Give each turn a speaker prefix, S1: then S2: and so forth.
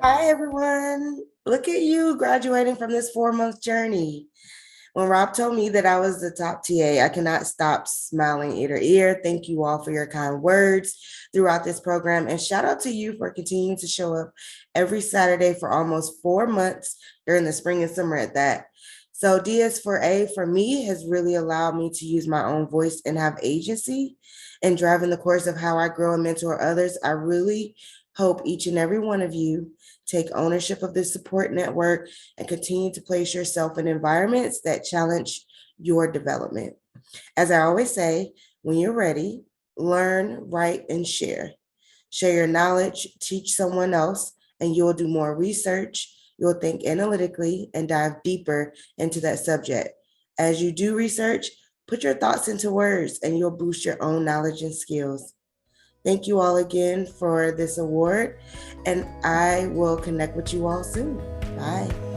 S1: Hi, everyone. Look at you graduating from this 4-month journey. When Rob told me that I was the top TA, I cannot stop smiling ear to ear. Thank you all for your kind words throughout this program. And shout out to you for continuing to show up every Saturday for almost 4 months during the spring and summer at that. So, DS4A for me has really allowed me to use my own voice and have agency in driving the course of how I grow and mentor others. I really hope each and every one of you take ownership of this support network and continue to place yourself in environments that challenge your development. As I always say, when you're ready, learn, write, and share. Share your knowledge, teach someone else, and you'll do more research. You'll think analytically and dive deeper into that subject. As you do research, put your thoughts into words and you'll boost your own knowledge and skills. Thank you all again for this award, and I will connect with you all soon. Bye.